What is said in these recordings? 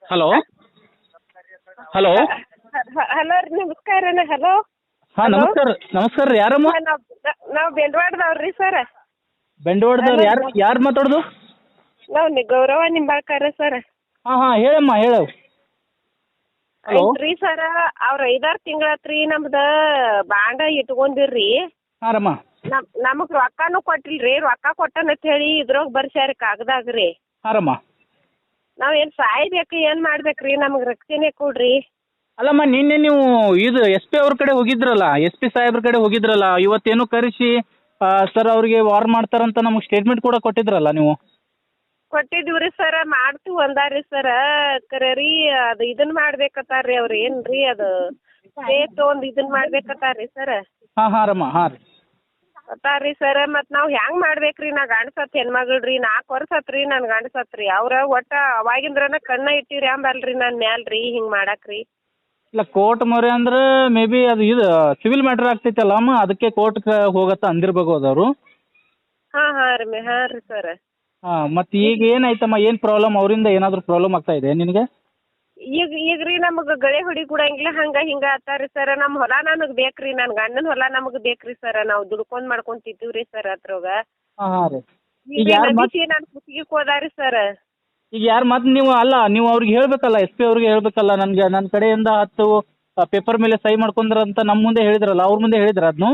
Hello hello hello ರೀ ನಮಸ್ಕಾರ ರೀ ಹಲೋ ಹಾಂ ನಮಸ್ಕಾರ ನಮಸ್ಕಾರ ರೀ ಯಾರಮ್ಮ ನಾವು ಬೆಂಡವಾಡದವ್ರು ರೀ ಸರ್ ಬೆಂಡವಾಡದವ್ರು ಯಾರು ಮಾತಾಡೋದು ನಾವು ಗೌರವ ನಿಂಬಾಳ್ಕರ್ ಸರ್ ಹಾಂ ಹಾಂ ಹೇಳಮ್ಮ ಹೇಳು ಹಲೋ ರೀ ಸರ ಅವ್ರು 5-6 ತಿಂಗಳಾತ್ರಿ ನಮ್ದು ಬಾಂಡ ಇಟ್ಕೊಂಡಿರ್ರಿ ಹಾಂ ರಮ್ಮ ನಮಗೆ ರೊಕ್ಕನೂ ಕೊಟ್ಟಿಲ್ರಿ ರೊಕ್ಕ ಕೊಟ್ಟನಂತ ಹೇಳಿ ಇದ್ರಾಗ ಬರ್ಸ್ಯಾರ ಕಾಗದಾಗ ರೀ ಹಾಂ ರಮ್ಮ ನಾವು ಏನು ಸಾಯ್ಬೇಕು ಏನು ಮಾಡ್ಬೇಕ್ರಿ ನಮಗೆ ರಕ್ಷಣೆ ಕೊಡ್ರಿ ಅಲ್ಲಮ್ಮ ನಿನ್ನೆ ನೀವು ಇದು ಎಸ್ ಪಿ ಅವ್ರ ಕಡೆ ಹೋಗಿದ್ರಲ್ಲ ಎಸ್ ಪಿ ಸಾಹೇಬ್ರ ಕಡೆ ಹೋಗಿದ್ರಲ್ಲ ಇವತ್ತೇನು ಕರೆಸಿ ಸರ್ ಅವ್ರಿಗೆ ವಾರ್ ಮಾಡ್ತಾರಂತ ನಮಗೆ ಸ್ಟೇಟ್ಮೆಂಟ್ ಕೂಡ ಕೊಟ್ಟಿದ್ರಲ್ಲ ನೀವು ಕೊಟ್ಟಿದ್ದೀವಿ ರೀ ಸರ ಮಾಡ್ತೀವಿ ಅಂದಾರ್ರಿ ಸರ ಕರೆ ರೀ ಅದು ಇದನ್ನ ಮಾಡ್ಬೇಕತ್ತಾರ ರೀ ಅವ್ರು ಏನು ರೀ ಅದು ತೊಗೊಂಡು ಇದನ್ನ ಮಾಡ್ಬೇಕತ್ತಾರ ರೀ ಸರ ಹಾಂ ಹಾಂ ರಮ್ಮ ಹಾಂ ರೀ ಅತ್ತಾರ್ರಿ ಸರ ಮತ್ತು ನಾವು ಹೆಂಗೆ ಮಾಡ್ಬೇಕು ರೀ ನಾ ಗಂಡಸತ್ ಹೆಣ್ಮಗಳು ರೀ 4 ವರ್ಷ ಆತ್ರಿ ನಾನು ಗಂಡಸತ್ ರೀ ಅವ್ರ ಒಟ್ಟು ಅವಾಗಿಂದ್ರನ ಕಣ್ಣ ಇಟ್ಟಿರಿ ಅಂಬಲ್ರಿ ನಾನು ಮ್ಯಾಲೆ ರೀ ಹಿಂಗೆ ಮಾಡಾಕ್ರಿ ಇಲ್ಲ ಕೋರ್ಟ್ ಮೊರೆ ಅಂದ್ರೆ ಮೇ ಬಿ ಅದು ಇದು ಸಿವಿಲ್ ಮ್ಯಾಟ್ರ್ ಆಗ್ತೈತಲ್ಲ ಅಮ್ಮ ಅದಕ್ಕೆ ಕೋರ್ಟ್ಗೆ ಹೋಗತ್ತ ಅಂದಿರ್ಬೋದು ಅವರು ಹಾಂ ರೀ ಸರ್ ಹಾಂ ಮತ್ತು ಈಗ ಏನಾಯ್ತಮ್ಮ ಏನು ಪ್ರಾಬ್ಲಮ್ ಅವರಿಂದ ಏನಾದರೂ ಪ್ರಾಬ್ಲಮ್ ಆಗ್ತಾ ಇದೆ ನಿನಗೆ ಈಗ ರೀ ನಮಗೆ ಗಳೆ ಹೊಡಿ ಕೊಡಂಗಿಲ್ಲ ಹಂಗೆ ಹಿಂಗೆ ಆತಾರ ಸರ ನಮ್ಮ ಹೊಲ ನನಗೆ ಬೇಕು ರೀ ನನ್ನ ಗಂಡನ ಹೊಲ ನಮಗೆ ಬೇಕು ರೀ ಸರ ನಾವು ದುಡ್ಕೊಂಡು ಮಾಡ್ಕೊಂಡು ತಿಂತೀವಿ ರೀ ಸರ್ ಅದ್ರೊಳಗ ಹಾಂ ಹಾಂ ರೀ ಈಗ ಯಾರು ಮತ್ತೆ ನಾನು ಕುತ್ತಿಗೆ ಹೋದಾರಿ ಸರ್ ಈಗ ಯಾರು ಮತ್ತೆ ನೀವು ಅಲ್ಲ ನೀವು ಅವ್ರಿಗೆ ಹೇಳಬೇಕಲ್ಲ ಎಸ್ ಪಿ ಅವ್ರಿಗೆ ಹೇಳಬೇಕಲ್ಲ ನನಗೆ ನನ್ನ ಕಡೆಯಿಂದ 10 ಪೇಪರ್ ಮೇಲೆ ಸಹಿ ಮಾಡ್ಕೊಂಡ್ರ ಅಂತ ನಮ್ಮ ಮುಂದೆ ಹೇಳಿದ್ರಲ್ಲ ಅವ್ರ ಮುಂದೆ ಹೇಳಿದ್ರ ಅದನ್ನು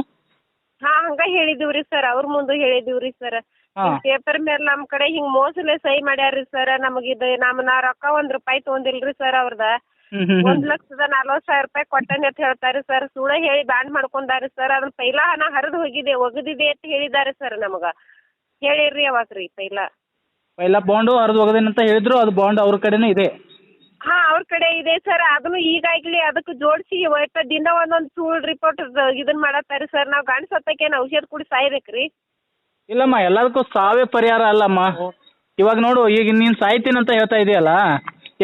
ಹಾಂ ಹಂಗೆ ಹೇಳಿದ್ದೀವಿ ರೀ ಸರ್ ಅವ್ರ ಮುಂದೆ ಹೇಳಿದ್ದೀವಿ ರೀ ಸರ್ ಹಾಂ ಪೇಪರ್ ಮೇಲೆ ನಮ್ಮ ಕಡೆ ಹಿಂಗೆ ಮೋಸಲೆ ಸಹಿ ಮಾಡ್ಯಾರ ರೀ ಸರ್ ನಮಗೆ ಇದು ನಾ ರೊಕ್ಕ 1 ರೂಪಾಯಿ ತೊಗೊಂಡಿಲ್ಲ ರೀ ಸರ್ ಅವ್ರದ 1,40,000 ರೂಪಾಯಿ ಕೊಟ್ಟನೆ ಅಂತ ಹೇಳ್ತಾರೆ ಸರ್ ಸುಳ್ಳ ಹೇಳಿ ಬ್ಯಾಂಡ್ ಮಾಡ್ಕೊಂಡಾರಿ ಸರ್ ಅದನ್ನ ಪೈಲ ಹಣ ಹರಿದು ಒಗದಿದೆ ಅಂತ ಹೇಳಿದ್ದಾರೆ ಸರ್ ನಮಗೆ ಹೇಳಿರಿ ಅವಾಗ ರೀ ಪೈಲ ಬಾಂಡು ಹರಿದು ಹೋಗೋದೇನಂತ ಹೇಳಿದ್ರು ಅದು ಬಾಂಡ್ ಅವ್ರ ಕಡೆನೇ ಇದೆ ಹಾಂ ಅವ್ರ ಕಡೆ ಇದೆ ಸರ್ ಅದನ್ನು ಈಗಾಗಲಿ ಅದಕ್ಕೆ ಜೋಡಿಸಿ ಒಟ್ಟು ದಿನ ಒಂದೊಂದು ಸುಳ್ಳು ರಿಪೋರ್ಟ್ ಇದನ್ನ ಮಾಡತ್ತಾರೆ ಸರ್ ನಾವು ಗಂಡು ಸತ್ತಕ್ಕೇನು ಔಷಧ ಕುಡಿ ಸಾಯ್ಬೇಕು ರೀ ಇಲ್ಲಮ್ಮ ಎಲ್ಲದಕ್ಕೂ ಸಾವೇ ಪರಿಹಾರ ಅಲ್ಲಮ್ಮ ಇವಾಗ ನೋಡು ಈಗ ನೀನು ಸಾಯ್ತೀನಿ ಅಂತ ಹೇಳ್ತಾ ಇದೆಯಲ್ಲ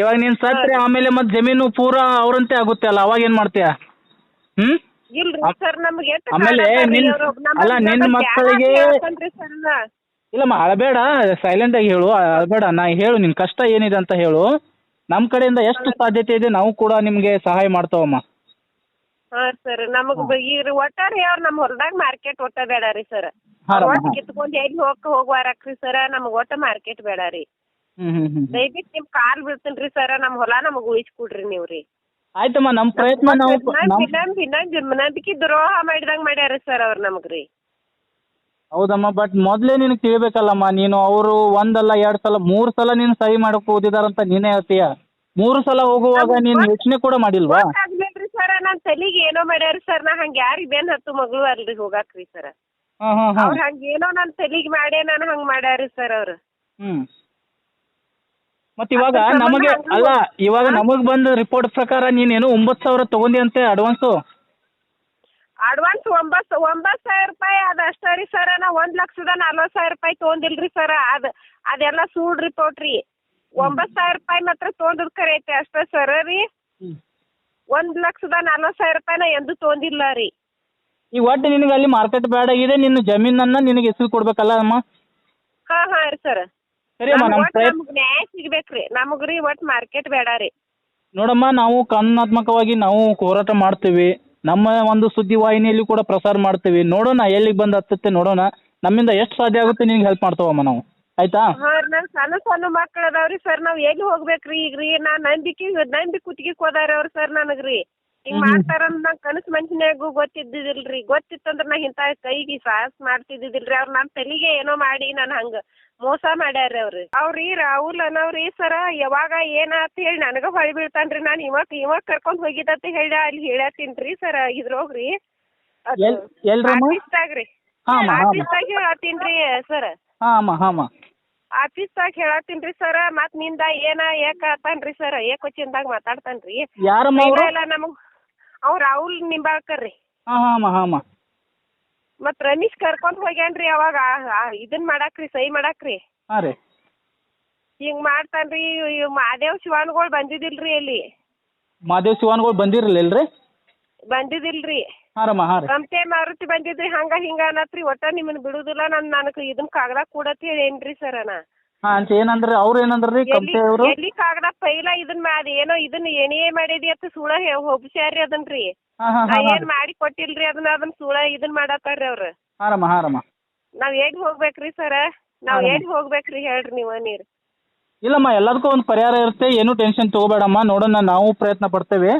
ಇವಾಗ ನೀನು ಸತ್ತರೆ ಆಮೇಲೆ ಮತ್ತೆ ಜಮೀನು ಪೂರಾ ಅವರಂತೆ ಆಗುತ್ತೆ ಅಲ್ಲ ಅವಾಗ ಏನು ಮಾಡ್ತೀಯ ಹ್ಞೂ ಇಲ್ರಿ ಸರ್ ನಮಗೆ ಆಮೇಲೆ ಅಲ್ಲ ನಿನ್ನ ಮಕ್ಕಳಿಗೆ ಇಲ್ಲಮ್ಮ ಅಳಬೇಡ ಸೈಲೆಂಟಾಗಿ ಹೇಳು ಅಳಬೇಡ ನಾ ಹೇಳು ನಿನ್ನ ಕಷ್ಟ ಏನಿದೆ ಅಂತ ಹೇಳು ನಮ್ಮ ಕಡೆಯಿಂದ ಎಷ್ಟು ಸಾಧ್ಯತೆ ಇದೆ ನಾವು ಕೂಡ ನಿಮಗೆ ಸಹಾಯ ಮಾಡ್ತಾವಮ್ಮ ಹಾಂ ಸರ್ ನಮಗೆ ಈಗ ಒಟ್ಟಾರೆ ಅವ್ರು ನಮ್ಮ ಹೊಲದಾಗ ಮಾರ್ಕೆಟ್ ಒಟ್ಟ ಬೇಡ ರೀ ಸರ್ ಒಟ್ಟು ಕಿತ್ಕೊಂಡು ಎಲ್ಲಿ ಹೋಗ್ವಾರಕ್ರಿ ಸರ ನಮಗೆ ಒಟ್ಟು ಮಾರ್ಕೆಟ್ ಬೇಡ ರೀ ದಯವಿಟ್ಟು ನಿಮ್ಮ ಕಾಲ್ ಬೀಳ್ತೀನಿ ರೀ ಸರ ನಮ್ಮ ಹೊಲ ನಮಗೆ ಉಳಿಸ್ಕೊಡ್ರಿ ನೀವು ರೀ ಆಯ್ತಮ್ಮ ನಮ್ಮ ಪ್ರಯತ್ನ ನಾವು ನಂಬಿಕೆ ದ್ರೋಹ ಮಾಡಿದಂಗೆ ಮಾಡ್ಯಾರ ಸರ್ ಅವ್ರು ನಮಗೆ ರೀ ಹೌದಮ್ಮ ಬಟ್ ಮೊದಲೇ ನಿನಗೆ ತಿಳಿಬೇಕಲ್ಲಮ್ಮ ನೀನು ಅವರು 1 ಅಲ್ಲ 2 ಸಲ 3 ಸಲ ನೀನು ಸಹಿ ಮಾಡಕ್ಕೆ ಹೋಗಿದಾರಂತ ನೀನೇ ಹೇಳ್ತೀಯ 3 ಸಲ ಹೋಗುವಾಗ ನೀನು ಯೋಚನೆ ಕೂಡ ಮಾಡಿಲ್ವಾ ಆಗ್ಬೇಕ್ರಿ ಸರ್ ನನ್ನ ತಲೆಗೆ ಏನೋ ಮಾಡ್ಯಾರ ಸರ್ ನಾ ಹಂಗೆ ಯಾರಿಗೆ ಬೆನ್ ಹತ್ತು ಮಗಳು ಅಲ್ರಿ ಹೋಗಾಕ್ರಿ ಸರ್ ಹಾಂ ಹಾಂ ಹಾಂ ಅವ್ರು ಹಂಗೆ ಏನೋ ನನ್ನ ತಲೆಗೆ ಮಾಡೇ ನಾನು ಹಂಗೆ ಮಾಡ್ಯಾರಿ ಸರ್ ಅವ್ರು ಹ್ಞೂ ಮತ್ತು ಇವಾಗ ನಮಗೆ ಅಲ್ಲ ಇವಾಗ ನಮಗೆ ಬಂದ ರಿಪೋರ್ಟ್ ಪ್ರಕಾರ ನೀನೇನು 9,000 ತೊಗೊಂಡಿ ಅಂತೆ ಅಡ್ವಾನ್ಸು ಅಡ್ವಾನ್ಸ್ 9,000 ರೂಪಾಯಿ ಅದು ಅಷ್ಟೇ ರೀ ಸರ್ ನಾ 1,40,000 ರೂಪಾಯಿ ತೊಗೊಂಡಿಲ್ಲ ರೀ ಸರ್ ಅದೆಲ್ಲ ಸುಳ್ಳು ರಿಪೋರ್ಟ್ ರೀ 9,000 ರೂಪಾಯಿ ಮಾತ್ರ ತೊಗೊಂಡಿದ್ದು ಖರೆ ಐತೆ ಅಷ್ಟೇ ಸರ್ ರೀ 1,40,000 ರೂಪಾಯಿನ ಎಂದೂ ತೊಗೊಂಡಿಲ್ಲ ರೀ ಈಗ ಒಟ್ಟು ನಿನಗೆ ಅಲ್ಲಿ ಮಾರ್ಕೆಟ್ ಬೇಡ ಇದೆ ನಿನ್ನ ಜಮೀನನ್ನು ನಿನಗೆ ಎಸಲು ಕೊಡ್ಬೇಕಲ್ಲ ಅಮ್ಮ ಹಾಂ ರೀ ಸರ್ ಸರಿ ಅಮ್ಮ ನಮ್ಮ ನಮ್ಗೆ ನ್ಯಾಯ ಸಿಗ್ಬೇಕು ರೀ ನಮಗೆ ರೀ ಒಟ್ಟು ಮಾರ್ಕೆಟ್ ಬೇಡ ರೀ ನೋಡಮ್ಮ ನಾವು ಕಾನೂನಾತ್ಮಕವಾಗಿ ನಾವು ಹೋರಾಟ ಮಾಡ್ತೀವಿ ನಮ್ಮ ಒಂದು ಸುದ್ದಿವಾಹಿನಿಯಲ್ಲಿ ಕೂಡ ಪ್ರಸಾರ ಮಾಡ್ತೀವಿ ನೋಡೋಣ ಎಲ್ಲಿಗೆ ಬಂದು ಹತ್ತುತ್ತೆ ನೋಡೋಣ ನಮ್ಮಿಂದ ಎಷ್ಟು ಸಾಧ್ಯ ಆಗುತ್ತೆ ನಿನಗೆ ಹೆಲ್ಪ್ ಮಾಡ್ತಾವಮ್ಮ ನಾವು ಆಯ್ತಾ ಹಾಂ ನನ್ನ ಸಣ್ಣ ಮಕ್ಳು ಅದಾವ್ರಿ ಸರ್ ನಾವು ಎಲ್ಲಿ ಹೋಗ್ಬೇಕ್ರಿ ಈಗ ರೀ ನಾ ನಂಬಿ ಕುತ್ತಿಗೆ ಹೋದಾರ ಅವ್ರು ಸರ್ ನನಗೆ ರೀ ಹಿಂಗೆ ಮಾಡ್ತಾರಂತ ನಂಗೆ ಕನಸು ಮನ್ಸಿನಾಗೂ ಗೊತ್ತಿದ್ದಿದ್ದಿಲ್ರಿ ಗೊತ್ತಿತ್ತಂದ್ರೆ ನಾ ಇಂಥ ಕೈಗೆ ಸಾಹಸ ಮಾಡ್ತಿದ್ದಿದ್ದಿಲ್ರಿ ಅವ್ರು ನನ್ನ ತಲೆಗೆ ಏನೋ ಮಾಡಿ ನಾನು ಹಂಗೆ ಮೋಸ ಮಾಡ್ಯಾರ ಅವ್ರಿ ರಾಹುಲ್ ಅನ್ನೋರಿ ಸರ ಯಾವಾಗ ಏನಾತ ಹೇಳಿ ನನಗೆ ಹೊಳಿ ಬೀಳ್ತಾನ್ರಿ ನಾನು ಇವಾಗ ಕರ್ಕೊಂಡು ಹೋಗಿದ್ದತ್ತ ಹೇಳಿ ಅಲ್ಲಿ ಹೇಳತ್ತೀನಿ ರೀ ಸರ ಇದ್ರೋಗ್ರಿ ಆಫೀಸ್ದಾಗ್ರಿ ಆಫೀಸ್ದಾಗ ಹೇಳತ್ತೀನಿ ರೀ ಸರ್ ಆಫೀಸ್ದಾಗ ಹೇಳತ್ತೀನಿ ರೀ ಸರ ಮತ್ತು ನಿಂದ ಯಾಕೆ ಆತಾನ್ರಿ ಸರ್ ಏಕೊಚ್ಚಿಂದಾಗ ಮಾತಾಡ್ತಾನ್ರಿ ಇಲ್ಲ ನಮಗೆ ಅವ್ ರಾಹುಲ್ ನಿಂಬಾಳ್ಕರ್ ರೀ ಮತ್ತು ರಮೇಶ್ ಕರ್ಕೊಂಡು ಹೋಗ್ಯಾನ್ರಿ ಅವಾಗ ಇದನ್ನ ಮಾಡಾಕ್ರಿ ಸಹಿ ಮಾಡಾಕ್ರಿ ಹಾಂ ರೀ ಹಿಂಗೆ ಮಾಡ್ತಾನ್ರಿ ಮಹಾದೇವ್ ಶಿವಾನ್ಗಳು ಬಂದಿದ್ದಿಲ್ರಿ ಅಲ್ಲಿ ಮಹಾದೇವ್ ಶಿವಾನ್ಗಳು ಬಂದಿರಲಿಲ್ಲ ಬಂದಿದ್ದಿಲ್ರಿ ಹಾಂ ರಮ್ಮ ಹಾಂ ರೀ ಸಂತೆ ಮಾರುತಿ ಬಂದಿದ್ರಿ ಹಂಗೆ ಹಿಂಗೆ ಅನ್ನತ್ರಿ ಒಟ್ಟ ನಿಮ್ಮನ್ನ ಬಿಡುದಿಲ್ಲ ನನಗೆ ಇದನ್ನ ಕಾಗದ ಕೊಡತ್ ಹೇಳೇನ್ರಿ ಸರ ನಾ ಹಾಂ ಅಂತ ಏನಂದ್ರೆ ಅವ್ರು ಏನಂದ್ರೆ ರೀ ಕಂಪ್ನಿ ಅವರು? ಎಲ್ಲಿ ಕಾಗದ ಪೈಲ ಇದನ್ನ ಮಾಡಿ ಏನೋ ಇದನ್ನ ಏನೇ ಮಾಡಿದಿ ಅಂತ ಸುಳ ಹೊಬ್ಸ್ಯಾರಿ ಅದನ್ರಿ. ಹಾಂ ಹಾಂ ನಾ ಹಾಂ ಏನ್ ಮಾಡಿ ಕೊಟ್ಟಿಲ್ರಿ ಅದನ್ನ ಸುಳ ಇದನ್ ಮಾಡತ್ತಾರ್ರಿ ಅವ್ರು. ಹಾಂ. ನಾವ್ ಎಲ್ಲಿ ಹೋಗ್ಬೇಕ್ರಿ ಸರ? ನಾವ್ ಎಲ್ಲಿ ಹೋಗ್ಬೇಕ್ರಿ ಹೇಳ್ರಿ ನೀರ್? ಇಲ್ಲಮ್ಮ ಎಲ್ಲದಕ್ಕೂ ಒಂದು ಪರಿಹಾರ ಇರುತ್ತೆ, ಏನು ಟೆನ್ಷನ್ ತೊಗೋಬೇಡಮ್ಮ, ನೋಡೋಣ ನಾವು ಪ್ರಯತ್ನ ಪಡ್ತೇವೆ.